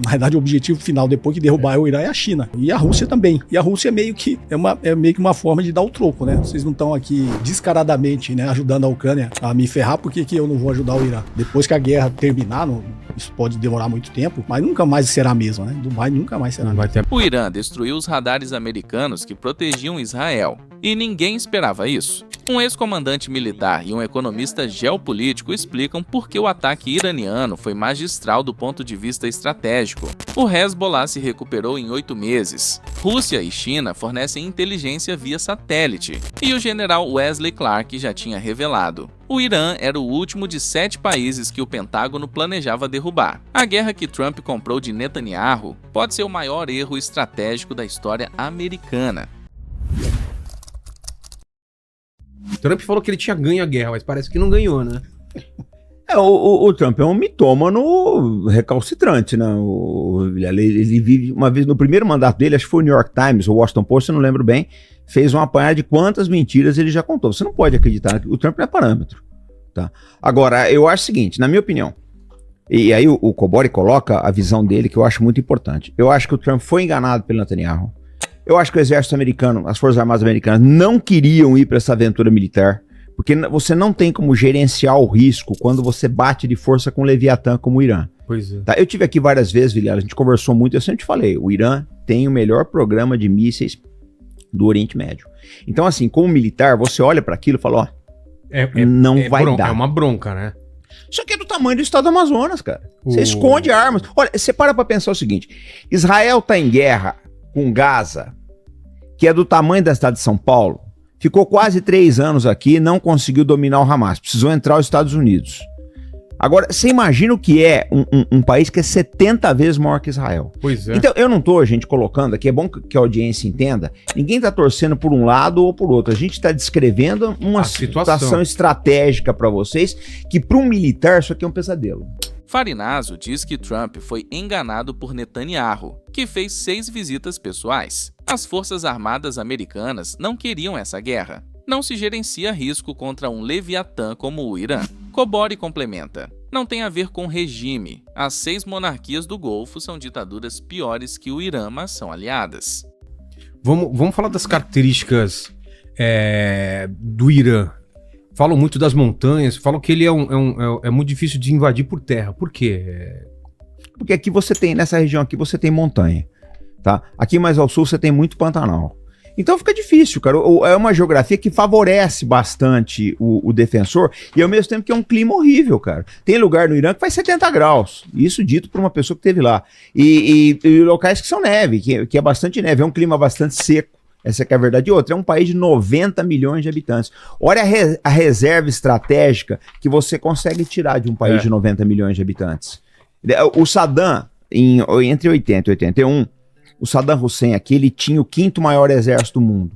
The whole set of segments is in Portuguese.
Na verdade, o objetivo final, depois que derrubar o Irã, é a China. E a Rússia também. E a Rússia é meio que uma forma de dar o troco, né? Vocês não estão aqui descaradamente, né, ajudando a Ucrânia a me ferrar, por que eu não vou ajudar o Irã? Depois que a guerra terminar, isso pode demorar muito tempo, mas nunca mais será a mesma, né? Dubai nunca mais será a mesma. O Irã destruiu os radares americanos que protegiam Israel. E ninguém esperava isso. Um ex-comandante militar e um economista geopolítico explicam por que o ataque iraniano foi magistral do ponto de vista estratégico. O Hezbollah se recuperou em 8 meses. Rússia e China fornecem inteligência via satélite. E o general Wesley Clark já tinha revelado: o Irã era o último de 7 países que o Pentágono planejava derrubar. A guerra que Trump comprou de Netanyahu pode ser o maior erro estratégico da história americana. Trump falou que ele tinha ganho a guerra, mas parece que não ganhou, né? O Trump é um mitômano recalcitrante, né? Ele vive, uma vez no primeiro mandato dele, acho que foi o New York Times ou o Washington Post, eu não lembro bem, fez uma apanhada de quantas mentiras ele já contou. Você não pode acreditar, o Trump não é parâmetro. Tá? Agora, eu acho o seguinte, na minha opinião, e aí o Cobori coloca a visão dele, que eu acho muito importante. Eu acho que o Trump foi enganado pelo Netanyahu. Eu acho que o exército americano, as forças armadas americanas não queriam ir para essa aventura militar, porque você não tem como gerenciar o risco quando você bate de força com o Leviatã como o Irã. Pois é. Tá? Eu tive aqui várias vezes, Vilela, a gente conversou muito, eu sempre te falei, o Irã tem o melhor programa de mísseis do Oriente Médio. Então assim, como militar, você olha para aquilo e fala, ó, não vai dar. É uma bronca, né? Isso aqui é do tamanho do estado do Amazonas, cara. Você esconde armas. Olha, você para pensar o seguinte, Israel tá em guerra com Gaza, que é do tamanho da cidade de São Paulo, ficou quase 3 anos aqui, não conseguiu dominar o Hamas, precisou entrar os Estados Unidos. Agora, você imagina o que é um país que é 70 vezes maior que Israel. Pois é. Então, eu não tô, gente, colocando aqui, é bom que a audiência entenda, ninguém tá torcendo por um lado ou por outro, a gente tá descrevendo uma situação estratégica para vocês, que para um militar isso aqui é um pesadelo. Farinazo diz que Trump foi enganado por Netanyahu, que fez 6 visitas pessoais. As forças armadas americanas não queriam essa guerra. Não se gerencia risco contra um Leviatã como o Irã. Cobori complementa: não tem a ver com regime. As 6 monarquias do Golfo são ditaduras piores que o Irã, mas são aliadas. Vamos falar das características do Irã. Falam muito das montanhas, falam que ele é muito difícil de invadir por terra. Por quê? Porque aqui você tem, nessa região aqui, você tem montanha, tá? Aqui mais ao sul você tem muito Pantanal. Então fica difícil, cara. É uma geografia que favorece bastante o defensor e ao mesmo tempo que é um clima horrível, cara. Tem lugar no Irã que faz 70 graus. Isso dito por uma pessoa que esteve lá. E locais que são neve, que é bastante neve. É um clima bastante seco. Essa que é a verdade. E outra, é um país de 90 milhões de habitantes. Olha a reserva estratégica que você consegue tirar de um país de 90 milhões de habitantes. O Saddam, entre 80 e 81, o Saddam Hussein aqui, ele tinha o 5º maior exército do mundo.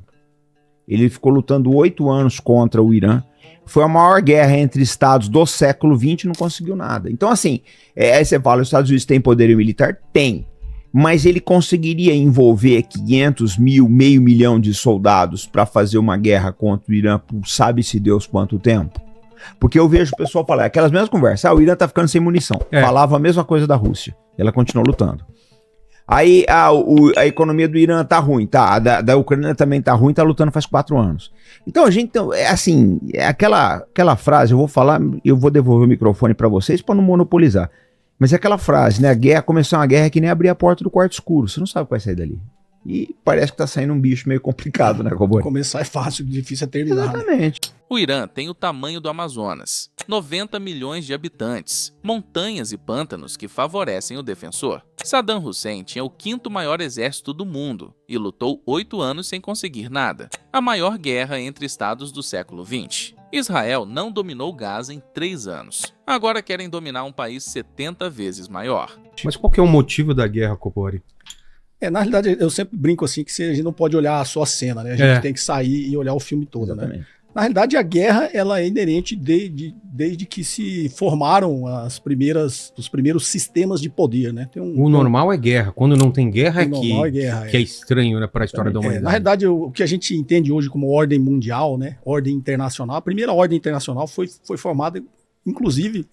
Ele ficou lutando 8 anos contra o Irã. Foi a maior guerra entre estados do século XX e não conseguiu nada. Então assim, aí você fala, os Estados Unidos têm poderio militar? Tem. Mas ele conseguiria envolver 500 mil, meio milhão de soldados para fazer uma guerra contra o Irã por sabe-se Deus quanto tempo? Porque eu vejo o pessoal falar, aquelas mesmas conversas, o Irã tá ficando sem munição. Falava a mesma coisa da Rússia, ela continuou lutando. Aí a economia do Irã tá ruim, tá? Da Ucrânia também tá ruim, tá lutando faz 4 anos. Então a gente, aquela frase, eu vou falar, eu vou devolver o microfone para vocês para não monopolizar. Mas é aquela frase, né? A guerra começou uma guerra que nem abrir a porta do quarto escuro. Você não sabe o que vai sair dali. E parece que tá saindo um bicho meio complicado, né, Cobori? Começar é fácil, difícil é terminar. Exatamente. Né? O Irã tem o tamanho do Amazonas, 90 milhões de habitantes, montanhas e pântanos que favorecem o defensor. Saddam Hussein tinha o 5º maior exército do mundo e lutou 8 anos sem conseguir nada. A maior guerra entre estados do século XX. Israel não dominou Gaza em 3 anos. Agora querem dominar um país 70 vezes maior. Mas qual que é o motivo da guerra, Cobori? Na realidade, eu sempre brinco assim que a gente não pode olhar só a cena, né? A gente tem que sair e olhar o filme todo, exatamente, né? Na realidade, a guerra ela é inerente desde que se formaram os primeiros sistemas de poder, né? O normal é guerra. Quando não tem guerra que é estranho, né, para a história da humanidade. Na realidade, o que a gente entende hoje como ordem mundial, né? Ordem internacional. A primeira ordem internacional foi formada, inclusive,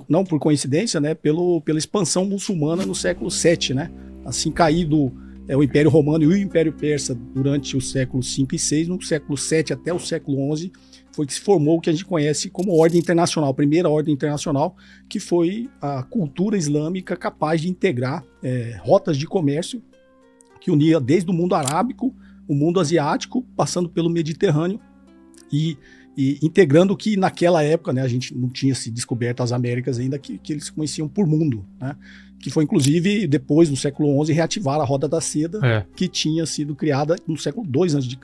não por coincidência, né, pela expansão muçulmana no século VII, né? Assim caído o Império Romano e o Império Persa durante os séculos V e VI, no século VII até o século XI, foi que se formou o que a gente conhece como ordem internacional, a primeira ordem internacional, que foi a cultura islâmica capaz de integrar rotas de comércio que unia desde o mundo arábico, o mundo asiático, passando pelo Mediterrâneo e integrando que naquela época, né, a gente não tinha se descoberto as Américas ainda, que eles conheciam por mundo, né? Que foi inclusive depois, no século XI, reativar a Roda da Seda, que tinha sido criada no século II a.C.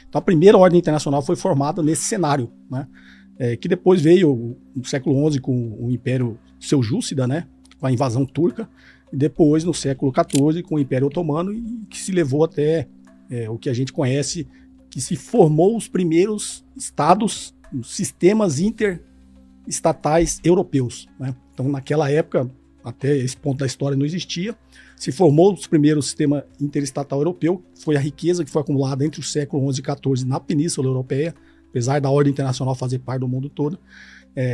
Então a primeira ordem internacional foi formada nesse cenário, né? Que depois veio no século XI com o Império Seljúcida, né? Com a invasão turca, e depois no século XIV com o Império Otomano, e que se levou até o que a gente conhece, que se formou os primeiros estados, os sistemas interestatais europeus, né? Então naquela época, até esse ponto da história não existia, se formou o primeiro sistema interestatal europeu, foi a riqueza que foi acumulada entre o século XI e XIV na Península Europeia, apesar da ordem internacional fazer parte do mundo todo,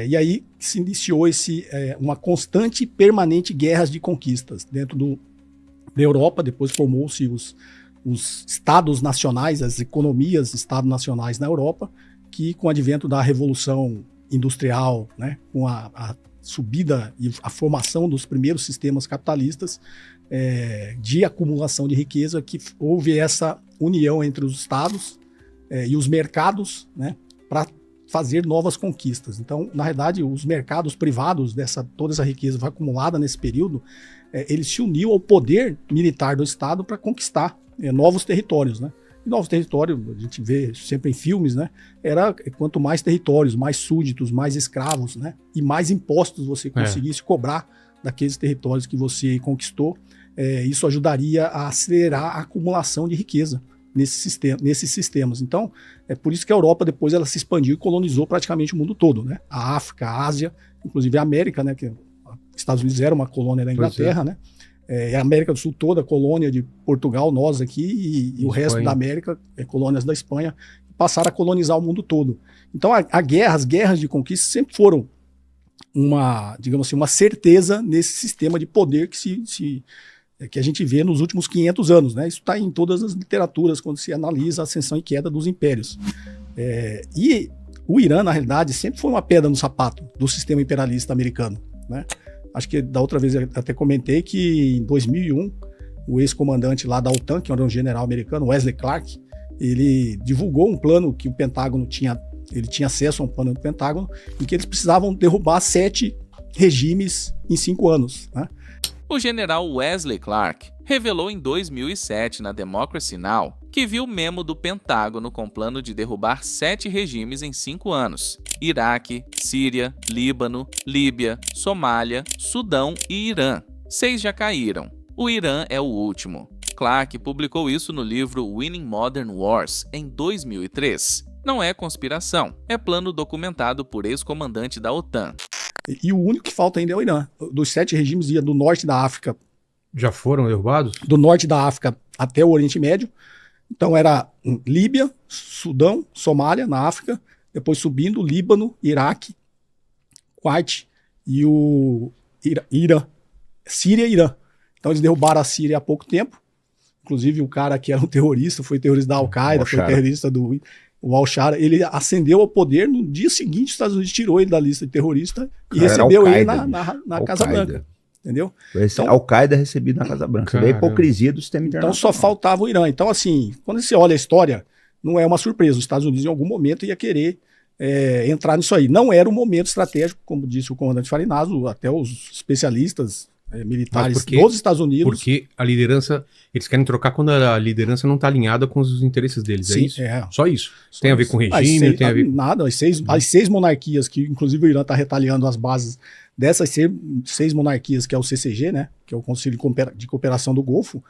e aí se iniciou uma constante e permanente guerras de conquistas dentro da Europa. Depois formou-se os estados nacionais, as economias estado-nacionais na Europa, que com o advento da Revolução Industrial, né, com a subida e a formação dos primeiros sistemas capitalistas de acumulação de riqueza, que houve essa união entre os estados e os mercados, né, para fazer novas conquistas. Então, na verdade, os mercados privados, toda essa riqueza foi acumulada nesse período, ele se uniu ao poder militar do Estado para conquistar novos territórios, né? E novos territórios, a gente vê sempre em filmes, né? Quanto mais territórios, mais súditos, mais escravos, né? E mais impostos você conseguisse cobrar daqueles territórios que você conquistou, isso ajudaria a acelerar a acumulação de riqueza nesses sistemas. Então, é por isso que a Europa depois ela se expandiu e colonizou praticamente o mundo todo, né? A África, a Ásia, inclusive a América, né? Que Estados Unidos era uma colônia da Inglaterra, né? A América do Sul toda, colônia de Portugal, nós aqui, e o resto da América, colônias da Espanha, passaram a colonizar o mundo todo. Então as guerras de conquista sempre foram digamos assim, uma certeza nesse sistema de poder que a gente vê nos últimos 500 anos, né? Isso está em todas as literaturas, quando se analisa a ascensão e queda dos impérios. E o Irã, na realidade, sempre foi uma pedra no sapato do sistema imperialista americano, né? Acho que da outra vez eu até comentei que em 2001, o ex-comandante lá da OTAN, que era um general americano, Wesley Clark, ele divulgou um plano que o Pentágono tinha acesso a um plano do Pentágono, em que eles precisavam derrubar 7 regimes em 5 anos, né? O general Wesley Clark revelou em 2007 na Democracy Now! Que viu o memo do Pentágono com plano de derrubar 7 regimes em 5 anos: Iraque, Síria, Líbano, Líbia, Somália, Sudão e Irã. 6 já caíram. O Irã é o último. Clark publicou isso no livro Winning Modern Wars em 2003. Não é conspiração, é plano documentado por ex-comandante da OTAN. E o único que falta ainda é o Irã. Dos 7 regimes ia do norte da África. Já foram derrubados? Do norte da África até o Oriente Médio. Então era Líbia, Sudão, Somália, na África, depois subindo Líbano, Iraque, Kuwait e o Irã, Síria e Irã. Então eles derrubaram a Síria há pouco tempo, inclusive o cara que era um terrorista, foi terrorista da Al-Qaeda, foi terrorista do Al-Shara, ele ascendeu ao poder, no dia seguinte os Estados Unidos tirou ele da lista de terrorista e recebeu ele na Casa Branca. Entendeu? Então, Al-Qaeda recebido na Casa Branca. Veio a hipocrisia do sistema internacional. Então só faltava o Irã. Então, assim, quando você olha a história, não é uma surpresa. Os Estados Unidos, em algum momento, ia querer entrar nisso aí. Não era um momento estratégico, como disse o comandante Farinazo, até os especialistas militares dos Estados Unidos. Porque a liderança, eles querem trocar quando a liderança não está alinhada com os interesses deles. Sim, é isso? Só isso. Tem a ver com regime? Tem a ver... Nada. As 6 monarquias, que inclusive o Irã está retaliando as bases dessas 6 monarquias, que é o CCG, né, que é o Conselho de Cooperação do Golfo,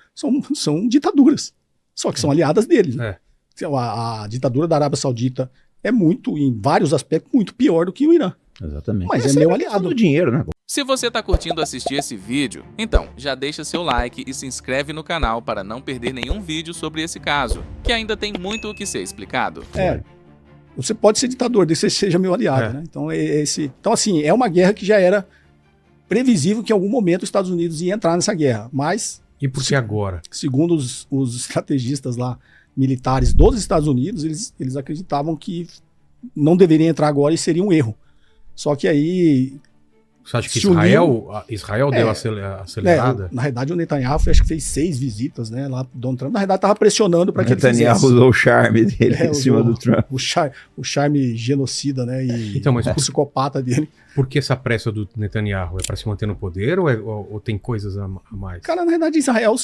são ditaduras, só que são aliadas deles. Né? A ditadura da Arábia Saudita é em vários aspectos, muito pior do que o Irã. Exatamente. Mas é meu aliado. Do dinheiro, né? Se você está curtindo assistir esse vídeo, então já deixa seu like e se inscreve no canal para não perder nenhum vídeo sobre esse caso, que ainda tem muito o que ser explicado. Você pode ser ditador, desde que você seja meu aliado, né? Então, então, assim, é uma guerra que já era previsível que em algum momento os Estados Unidos ia entrar nessa guerra. Mas, E por que agora? segundo os estrategistas lá, militares dos Estados Unidos, eles acreditavam que não deveria entrar agora e seria um erro. Só que aí... Você acha que se uniu- Israel deu acelerada? na verdade, o Netanyahu acho que fez 6 visitas, né, lá pro Donald Trump. Na verdade, estava pressionando para que ele Netanyahu fizesse. usou o charme dele em cima do Trump. O charme genocida, né, e Então, mas psicopata dele. Por que essa pressa do Netanyahu? É para se manter no poder ou tem coisas a mais? Cara, na verdade, Israel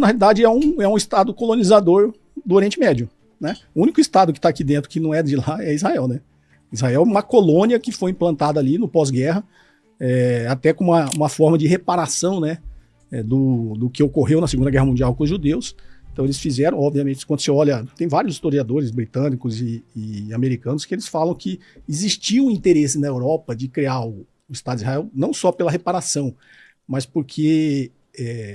na realidade, é um estado colonizador do Oriente Médio, né? O único estado que está aqui dentro que não é de lá é Israel, né? Israel é uma colônia que foi implantada ali no pós-guerra, até com uma forma de reparação, né, do que ocorreu na Segunda Guerra Mundial com os judeus. Então eles fizeram, obviamente, quando você olha, tem vários historiadores britânicos e americanos que eles falam que existia um interesse na Europa de criar o Estado de Israel, não só pela reparação, mas porque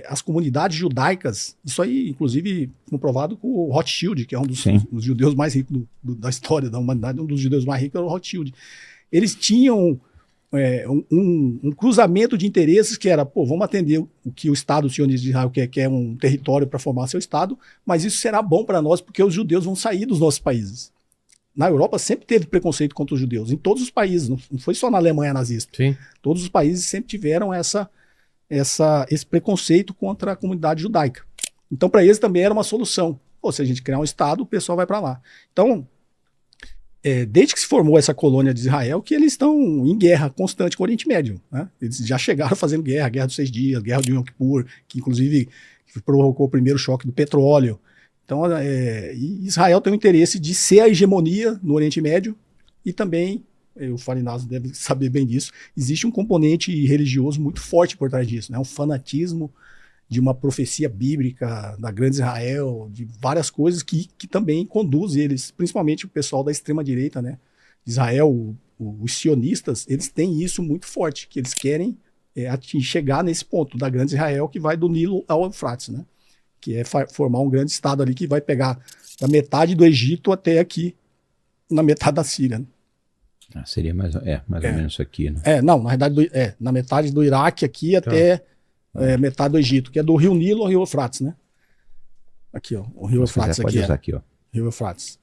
as comunidades judaicas, isso aí, inclusive, comprovado com o Rothschild, que é um dos judeus mais ricos da história da humanidade, um dos judeus mais ricos era o Rothschild. Eles tinham um cruzamento de interesses que era, vamos atender o que o Estado sionista de Israel quer, que é um território para formar seu Estado, mas isso será bom para nós porque os judeus vão sair dos nossos países. Na Europa sempre teve preconceito contra os judeus, em todos os países, não foi só na Alemanha nazista. Sim. Todos os países sempre tiveram esse preconceito contra a comunidade judaica. Então, para eles também era uma solução. Se a gente criar um Estado, o pessoal vai para lá. Então, desde que se formou essa colônia de Israel, que eles estão em guerra constante com o Oriente Médio, né? Eles já chegaram fazendo guerra dos 6 dias, guerra de Yom Kippur, que inclusive provocou o primeiro choque do petróleo. Então, Israel tem o interesse de ser a hegemonia no Oriente Médio e também, o Farinazzo deve saber bem disso, existe um componente religioso muito forte por trás disso, né? Um fanatismo de uma profecia bíblica da grande Israel, de várias coisas que também conduz eles, principalmente o pessoal da extrema-direita, né, de Israel, os sionistas, eles têm isso muito forte, que eles querem chegar nesse ponto da grande Israel que vai do Nilo ao Eufrates, né, que é formar um grande estado ali que vai pegar da metade do Egito até aqui, na metade da Síria, né? Seria mais ou menos isso aqui, né? Não, na verdade, na metade do Iraque aqui até... metade do Egito, que é do Rio Nilo ao Rio Eufrates, né? Aqui, ó, o Rio Eufrates aqui. Aqui, ó. Rio Eufrates,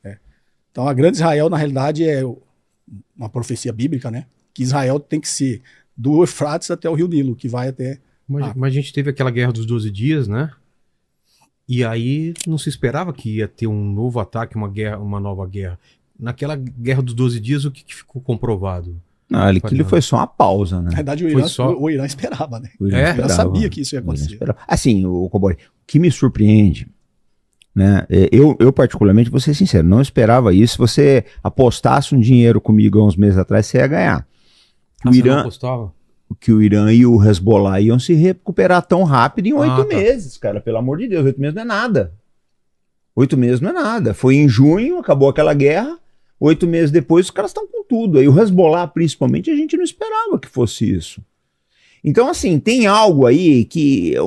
Então, a grande Israel, na realidade, é uma profecia bíblica, né? Que Israel tem que ser do Eufrates até o Rio Nilo, que vai até... Mas a gente teve aquela guerra dos 12 dias, né? E aí não se esperava que ia ter um novo ataque, uma nova guerra. Naquela guerra dos 12 dias, o que ficou comprovado? Não, aquilo foi só uma pausa, né? Na verdade, o Irã esperava, né? O Irã sabia que isso ia acontecer. Assim, o Cobori, o que me surpreende, né? Eu particularmente, vou ser sincero, não esperava isso. Se você apostasse um dinheiro comigo há uns meses atrás, você ia ganhar. Que o Irã e o Hezbollah iam se recuperar tão rápido em 8 meses, cara. Pelo amor de Deus, 8 meses não é nada. 8 meses não é nada. Foi em junho, acabou aquela guerra. 8 meses depois, os caras estão com tudo. Aí o Hezbollah, principalmente, a gente não esperava que fosse isso. Então, assim, tem algo aí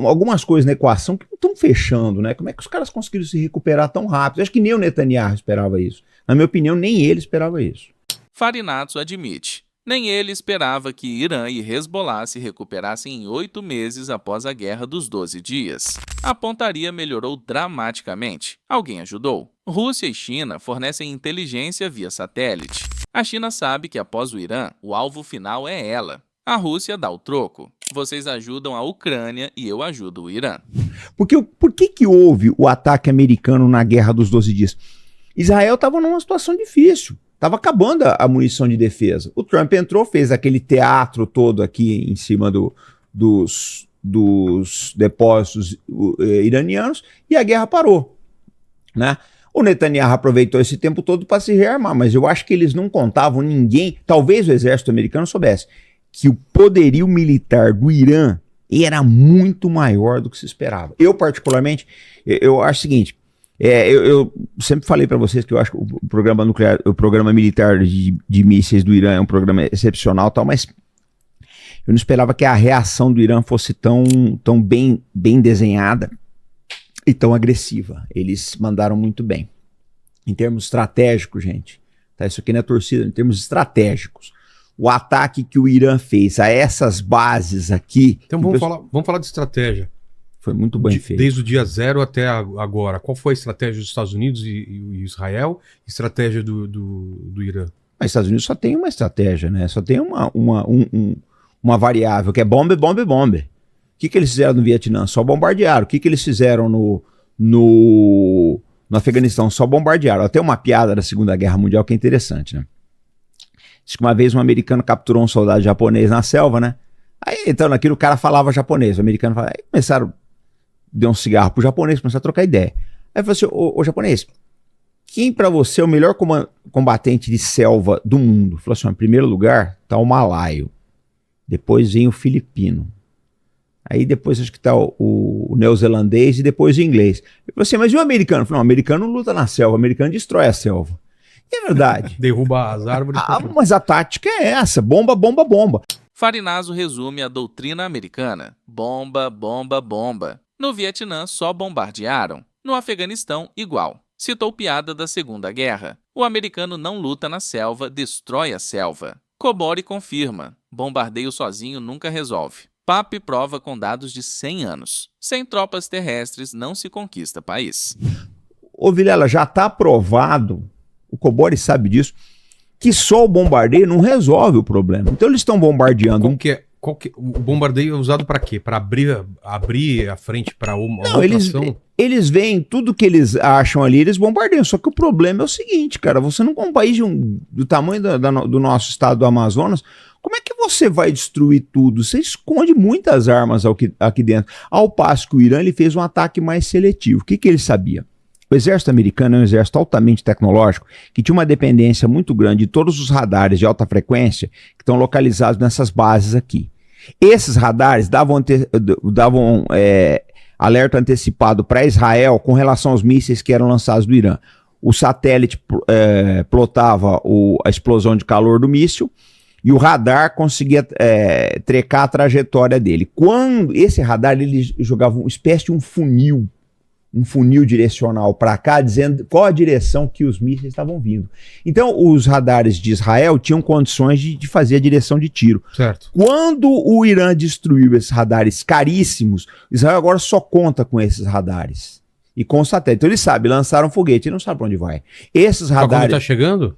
algumas coisas na equação que não estão fechando, né? Como é que os caras conseguiram se recuperar tão rápido? Acho que nem o Netanyahu esperava isso. Na minha opinião, nem ele esperava isso. Farinazzo admite. Nem ele esperava que Irã e Hezbollah se recuperassem em 8 meses após a Guerra dos 12 Dias. A pontaria melhorou dramaticamente. Alguém ajudou? Rússia e China fornecem inteligência via satélite. A China sabe que após o Irã, o alvo final é ela. A Rússia dá o troco. Vocês ajudam a Ucrânia e eu ajudo o Irã. Por que houve o ataque americano na Guerra dos 12 Dias? Israel estava numa situação difícil. Estava acabando a munição de defesa. O Trump entrou, fez aquele teatro todo aqui em cima dos depósitos iranianos e a guerra parou, né? O Netanyahu aproveitou esse tempo todo para se rearmar, mas eu acho que eles não contavam, talvez o exército americano soubesse, que o poderio militar do Irã era muito maior do que se esperava. Eu, particularmente, eu acho o seguinte, eu sempre falei para vocês que eu acho que o programa militar de mísseis do Irã é um programa excepcional, tal, mas eu não esperava que a reação do Irã fosse tão bem desenhada e tão agressiva. Eles mandaram muito bem. Em termos estratégicos, gente, tá? Isso aqui não é torcida, em termos estratégicos. O ataque que o Irã fez a essas bases aqui... Então vamos falar de estratégia. Foi muito bem feito. Desde o dia 0 até agora. Qual foi a estratégia dos Estados Unidos e Israel? Estratégia do Irã? Os Estados Unidos só tem uma estratégia, né? Só tem uma variável, que é bomba, bomba, bomba. O que eles fizeram no Vietnã? Só bombardearam. O que eles fizeram no Afeganistão? Só bombardearam. Até uma piada da Segunda Guerra Mundial que é interessante, né? Diz que uma vez um americano capturou um soldado japonês na selva, né? Aí, então, naquilo o cara falava japonês. O americano falava... Aí começaram... Deu um cigarro pro japonês, começaram a trocar ideia. Aí falou assim, ô japonês, quem pra você é o melhor combatente de selva do mundo? Falou assim, em primeiro lugar tá o malaio, depois vem o filipino, aí depois acho que tá o neozelandês e depois o inglês. Ele falou assim, mas e o americano? Falei, não, o americano não luta na selva, o americano destrói a selva. E é verdade. Derruba as árvores. Mas a tática é essa, bomba, bomba, bomba. Farinazzo resume a doutrina americana: bomba, bomba, bomba. No Vietnã, só bombardearam. No Afeganistão, igual. Citou piada da Segunda Guerra. O americano não luta na selva, destrói a selva. Kobori confirma: bombardeio sozinho nunca resolve. Pape prova com dados de 100 anos. Sem tropas terrestres não se conquista país. Ô Vilela, já está provado, o Kobori sabe disso, que só o bombardeio não resolve o problema. Então eles estão bombardeando... O bombardeio é usado para quê? Para abrir a frente para uma outra ação? Eles veem tudo que eles acham ali, eles bombardeiam. Só que o problema é o seguinte, cara, você não com um país do tamanho do nosso estado do Amazonas, como é que você vai destruir tudo? Você esconde muitas armas aqui dentro. Ao passo que o Irã ele fez um ataque mais seletivo. O que ele sabia? O exército americano é um exército altamente tecnológico, que tinha uma dependência muito grande de todos os radares de alta frequência que estão localizados nessas bases aqui. Esses radares davam alerta antecipado para Israel com relação aos mísseis que eram lançados do Irã. O satélite plotava a explosão de calor do míssil e o radar conseguia trecar a trajetória dele. Quando esse radar ele jogava uma espécie de um funil direcional para cá, dizendo qual a direção que os mísseis estavam vindo. Então, os radares de Israel tinham condições de fazer a direção de tiro. Certo. Quando o Irã destruiu esses radares caríssimos, Israel agora só conta com esses radares. E com o satélite. Então, ele sabe, lançaram um foguete, ele não sabe para onde vai. Esses radares... Quando está chegando?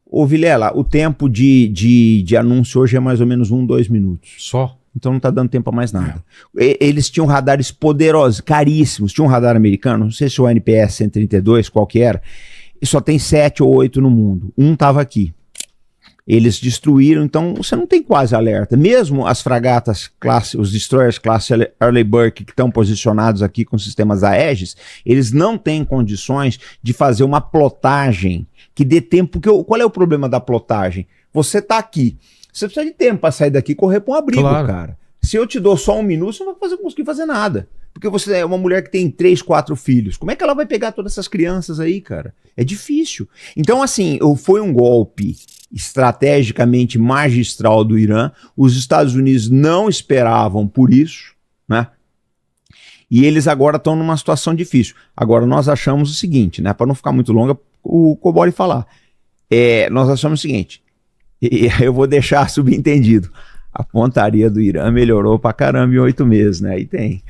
Ô, Vilela, o tempo de anúncio hoje é mais ou menos 2 minutos. Só? Então não tá dando tempo a mais nada. Eles tinham radares poderosos, caríssimos. Tinha um radar americano, não sei se o NPS 132, qual que era, e só tem 7 ou 8 no mundo. Um tava aqui. Eles destruíram, então você não tem quase alerta. Mesmo as fragatas classe, os destroyers classe Arleigh Burke que estão posicionados aqui com sistemas Aegis, eles não têm condições de fazer uma plotagem que dê tempo. Qual é o problema da plotagem? Você tá aqui. Você precisa de tempo para sair daqui e correr para um abrigo, claro. Cara. Se eu te dou só 1 minuto, você não vai conseguir fazer nada. Porque você é uma mulher que tem 3, 4 filhos. Como é que ela vai pegar todas essas crianças aí, cara? É difícil. Então, assim, foi um golpe estrategicamente magistral do Irã. Os Estados Unidos não esperavam por isso, né? E eles agora estão numa situação difícil. Agora, nós achamos o seguinte, né? Para não ficar muito longa, o Kobori falar. Nós achamos o seguinte... E eu vou deixar subentendido. A pontaria do Irã melhorou pra caramba em 8 meses, né? Aí tem.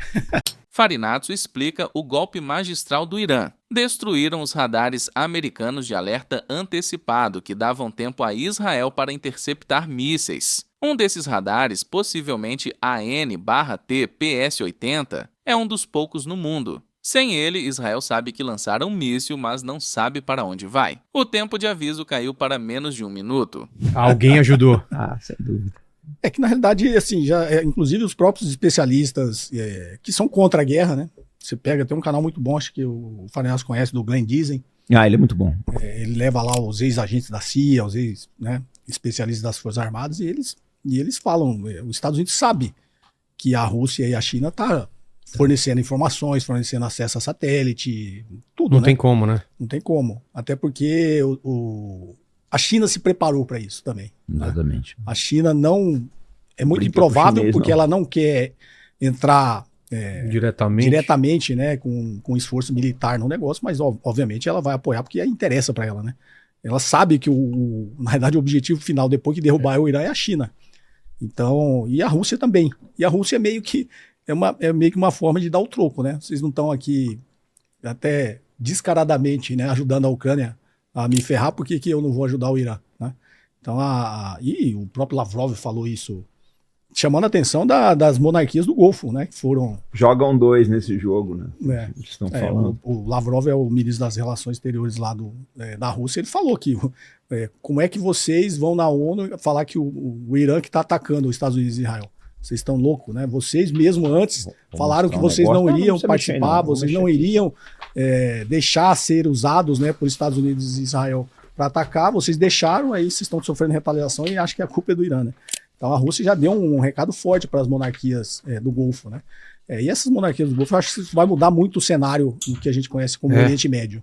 Farinazzo explica o golpe magistral do Irã. Destruíram os radares americanos de alerta antecipado que davam tempo a Israel para interceptar mísseis. Um desses radares, possivelmente AN/T PS-80, é um dos poucos no mundo. Sem ele, Israel sabe que lançaram um míssil, mas não sabe para onde vai. O tempo de aviso caiu para menos de 1 minuto. Alguém ajudou. Sem dúvida. É que, na realidade, assim, inclusive os próprios especialistas que são contra a guerra, né? Você pega, tem um canal muito bom, acho que o Farinazzo conhece, do Glenn Diesel. Ele é muito bom. Ele leva lá os ex-agentes da CIA, os especialistas das Forças Armadas, e eles falam, os Estados Unidos sabe que a Rússia e a China estão fornecendo informações, fornecendo acesso a satélite, tudo, Não tem como, né? Não tem como. Até porque a China se preparou para isso também. Exatamente. Né? A China não... É muito improvável chinês, porque ela não quer entrar diretamente, né, com esforço militar no negócio, mas obviamente ela vai apoiar porque interessa para ela, né? ela sabe que na verdade o objetivo final depois que derrubar o Irã é a China. Então, e a Rússia também. E a Rússia meio que é meio que uma forma de dar o troco, né? Vocês não estão aqui até descaradamente, né, ajudando a Ucrânia a me ferrar, por que eu não vou ajudar o Irã, né? Então, e o próprio Lavrov falou isso, chamando a atenção das monarquias do Golfo, né? Que foram... Jogam 2 nesse jogo, né? É, Estão falando. o Lavrov é o ministro das Relações Exteriores lá da Rússia, ele falou que como é que vocês vão na ONU falar que o Irã que está atacando os Estados Unidos e Israel? Vocês estão loucos, né? Vocês mesmo antes falaram que vocês não iriam participar, vocês não iriam deixar ser usados, né, por Estados Unidos e Israel para atacar, vocês deixaram, aí vocês estão sofrendo retaliação e acham que a culpa é do Irã, né? Então a Rússia já deu um recado forte para as monarquias do Golfo, né? E essas monarquias do Golfo, eu acho que isso vai mudar muito o cenário do que a gente conhece como Oriente Médio.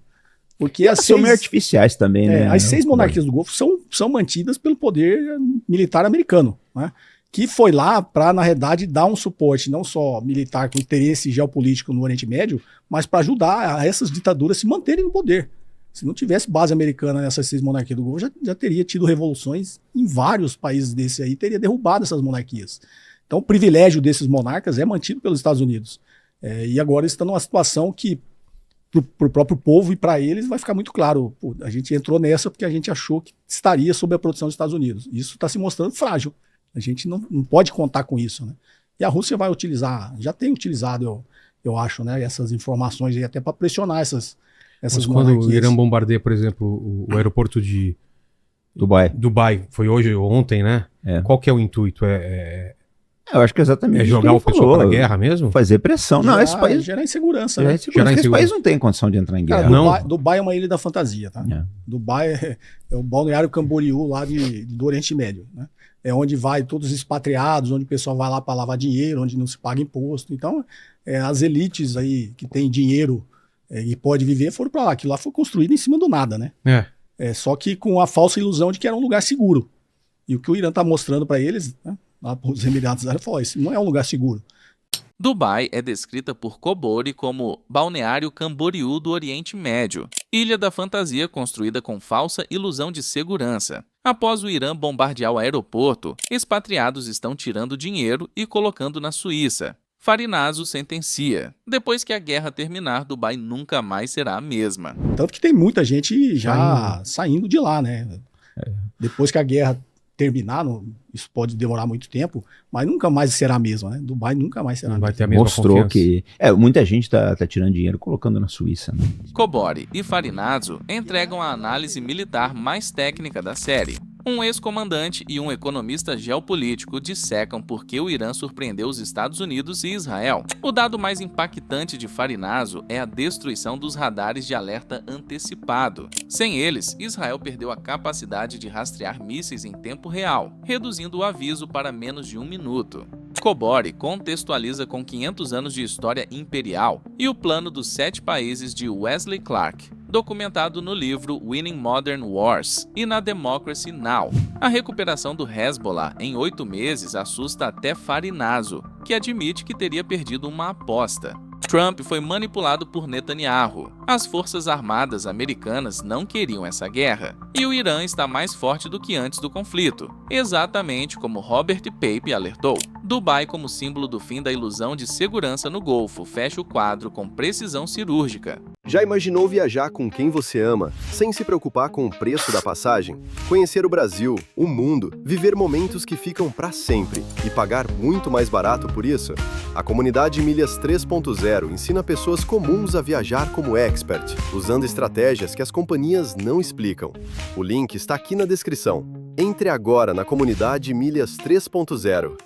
Porque são meio artificiais também, né? As 6 monarquias do Golfo são mantidas pelo poder militar americano, né? Que foi lá para, na realidade, dar um suporte não só militar com interesse geopolítico no Oriente Médio, mas para ajudar essas ditaduras a se manterem no poder. Se não tivesse base americana nessas 6 monarquias do Golfo, já teria tido revoluções em vários países desse aí, teria derrubado essas monarquias. Então o privilégio desses monarcas é mantido pelos Estados Unidos. E agora eles estão numa situação que, para o próprio povo e para eles, vai ficar muito claro. Pô, a gente entrou nessa porque a gente achou que estaria sob a proteção dos Estados Unidos. Isso está se mostrando frágil. A gente não pode contar com isso, né? E a Rússia vai utilizar, já tem utilizado, eu acho, né, essas informações aí até para pressionar essas Mas monarquias. quando o Irã bombardeia, por exemplo, o aeroporto de Dubai, foi hoje ou ontem, né? Qual que é o intuito? Eu acho que exatamente isso jogar o pessoal para a guerra mesmo? Fazer pressão. Não, esse país... Gerar insegurança, né? Esse país não tem condição de entrar em guerra. Cara, Dubai é uma ilha da fantasia, tá? Dubai é o balneário Camboriú lá do Oriente Médio, né? É onde vai todos os expatriados, onde o pessoal vai lá para lavar dinheiro, onde não se paga imposto. Então, as elites aí que têm dinheiro e pode viver foram para lá. Aquilo lá foi construído em cima do nada, né? Só que com a falsa ilusão de que era um lugar seguro. E o que o Irã está mostrando para eles, né, lá para os Emirados Árabes, falou: isso não é um lugar seguro. Dubai é descrita por Kobori como balneário Camboriú do Oriente Médio, ilha da fantasia construída com falsa ilusão de segurança. Após o Irã bombardear o aeroporto, expatriados estão tirando dinheiro e colocando na Suíça. Farinazo sentencia: depois que a guerra terminar, Dubai nunca mais será a mesma. Tanto que tem muita gente já saindo de lá, né? Depois que a guerra terminar, isso pode demorar muito tempo, mas nunca mais será a mesma, né? Dubai nunca mais será a mesma. Vai ter a mesma Mostrou confiança. que... muita gente tá tirando dinheiro colocando na Suíça, né? Kobori e Farinazo entregam a análise militar mais técnica da série. Um ex-comandante e um economista geopolítico dissecam por que o Irã surpreendeu os Estados Unidos e Israel. O dado mais impactante de Farinazo é a destruição dos radares de alerta antecipado. Sem eles, Israel perdeu a capacidade de rastrear mísseis em tempo real, reduzindo o aviso para menos de 1 minuto. Kobori contextualiza com 500 anos de história imperial e o plano dos 7 países de Wesley Clark, documentado no livro Winning Modern Wars e na Democracy Now! A recuperação do Hezbollah em 8 meses assusta até Farinazo, que admite que teria perdido uma aposta. Trump foi manipulado por Netanyahu. As forças armadas americanas não queriam essa guerra, e o Irã está mais forte do que antes do conflito, exatamente como Robert Pape alertou. Dubai como símbolo do fim da ilusão de segurança no Golfo fecha o quadro com precisão cirúrgica. Já imaginou viajar com quem você ama, sem se preocupar com o preço da passagem? Conhecer o Brasil, o mundo, viver momentos que ficam para sempre e pagar muito mais barato por isso? A comunidade Milhas 3.0 ensina pessoas comuns a viajar como expert, usando estratégias que as companhias não explicam. O link está aqui na descrição. Entre agora na comunidade Milhas 3.0